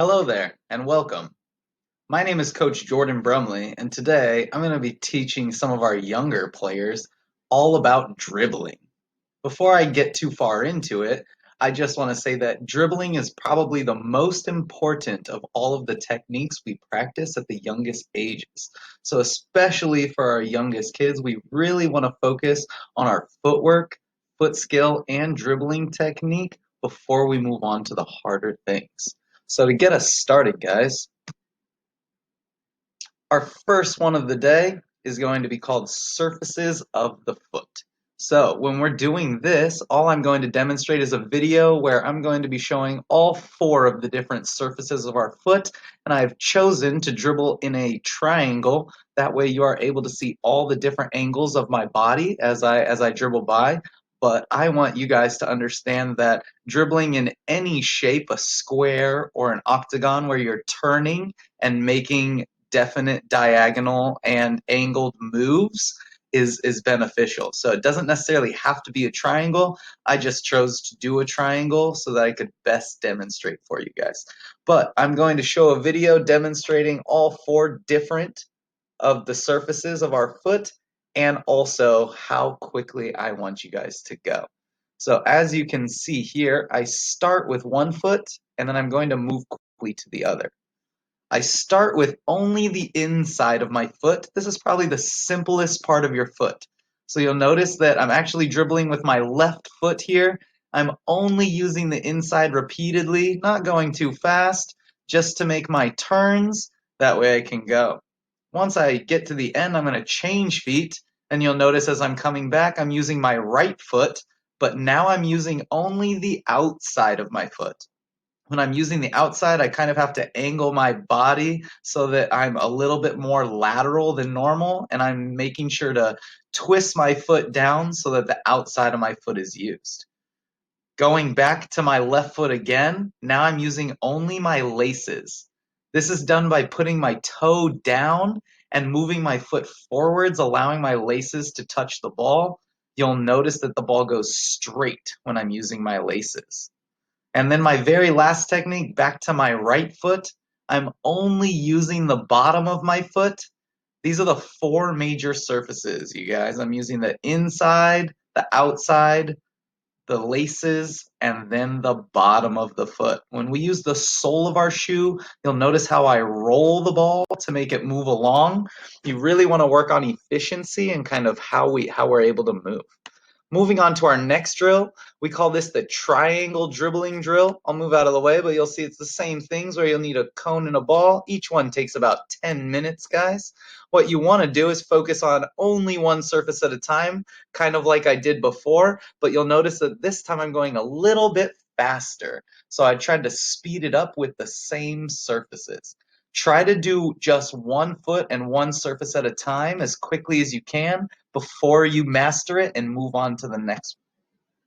Hello there, and welcome. My name is Coach Jordan Brumley, and today I'm going to be teaching some of our younger players all about dribbling. Before I get too far into it, I just want to say that dribbling is probably the most important of all of the techniques we practice at the youngest ages. So, especially for our youngest kids, we really want to focus on our footwork, foot skill, and dribbling technique before we move on to the harder things. So, to get us started, guys, our first one of the day is going to be called surfaces of the foot. So when we're doing this, all I'm going to demonstrate is a video where I'm going to be showing all four of the different surfaces of our foot, and I've chosen to dribble in a triangle. That way you are able to see all the different angles of my body as I dribble by. But I want you guys to understand that dribbling in any shape, a square or an octagon where you're turning and making definite diagonal and angled moves is beneficial. So it doesn't necessarily have to be a triangle. I just chose to do a triangle so that I could best demonstrate for you guys. But I'm going to show a video demonstrating all four different of the surfaces of our foot and also how quickly I want you guys to go. So as you can see here, I start with one foot and then I'm going to move quickly to the other. I start with only the inside of my foot. This is probably the simplest part of your foot. So you'll notice that I'm actually dribbling with my left foot here. I'm only using the inside repeatedly, not going too fast, just to make my turns. That way I can go. Once I get to the end, I'm going to change feet. And you'll notice as I'm coming back, I'm using my right foot, but now I'm using only the outside of my foot. When I'm using the outside, I kind of have to angle my body so that I'm a little bit more lateral than normal, and I'm making sure to twist my foot down so that the outside of my foot is used. Going back to my left foot again, now I'm using only my laces. This is done by putting my toe down and moving my foot forwards, allowing my laces to touch the ball. You'll notice that the ball goes straight when I'm using my laces. And then my very last technique, back to my right foot, I'm only using the bottom of my foot. These are the four major surfaces, you guys. I'm using the inside, the outside, the laces, and then the bottom of the foot. When we use the sole of our shoe, you'll notice how I roll the ball to make it move along. You really want to work on efficiency and kind of how we're able to move. Moving on to our next drill, we call this the triangle dribbling drill. I'll move out of the way, but you'll see it's the same things where you'll need a cone and a ball. Each one takes about 10 minutes, guys. What you want to do is focus on only one surface at a time, kind of like I did before, but you'll notice that this time I'm going a little bit faster. So I tried to speed it up with the same surfaces. Try to do just one foot and one surface at a time as quickly as you can before you master it and move on to the next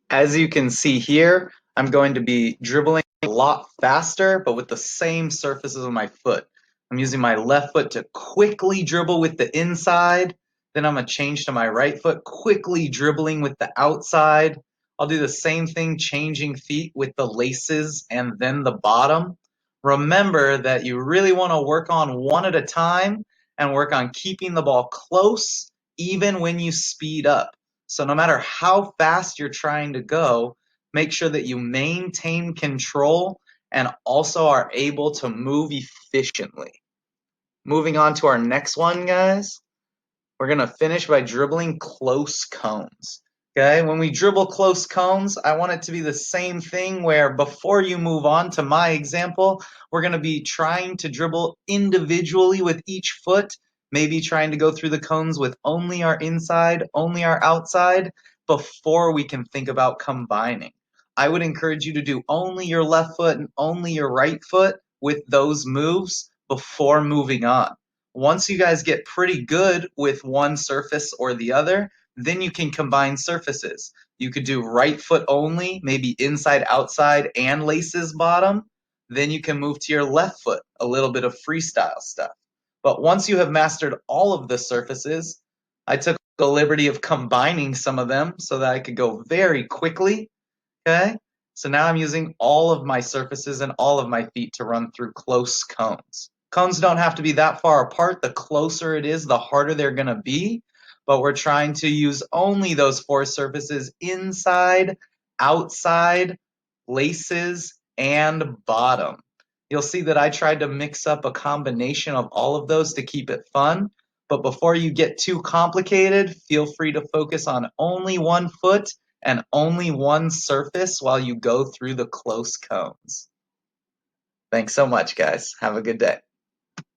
one. As you can see here, I'm going to be dribbling a lot faster, but with the same surfaces of my foot. I'm using my left foot to quickly dribble with the inside. Then I'm going to change to my right foot, quickly dribbling with the outside. I'll do the same thing, changing feet with the laces and then the bottom. Remember that you really want to work on one at a time and work on keeping the ball close even when you speed up. So no matter how fast you're trying to go, make sure that you maintain control and also are able to move efficiently. Moving on to our next one, guys, we're going to finish by dribbling close cones. Okay, when we dribble close cones, I want it to be the same thing where before you move on to my example, we're going to be trying to dribble individually with each foot, maybe trying to go through the cones with only our inside, only our outside, before we can think about combining. I would encourage you to do only your left foot and only your right foot with those moves before moving on. Once you guys get pretty good with one surface or the other, then you can combine surfaces. You could do right foot only, maybe inside, outside, and laces bottom. Then you can move to your left foot, a little bit of freestyle stuff. But once you have mastered all of the surfaces, I took the liberty of combining some of them so that I could go very quickly, okay? So now I'm using all of my surfaces and all of my feet to run through close cones. Cones don't have to be that far apart. The closer it is, the harder they're going to be. But we're trying to use only those four surfaces: inside, outside, laces, and bottom. You'll see that I tried to mix up a combination of all of those to keep it fun. But before you get too complicated, feel free to focus on only one foot and only one surface while you go through the close cones. Thanks so much, guys. Have a good day.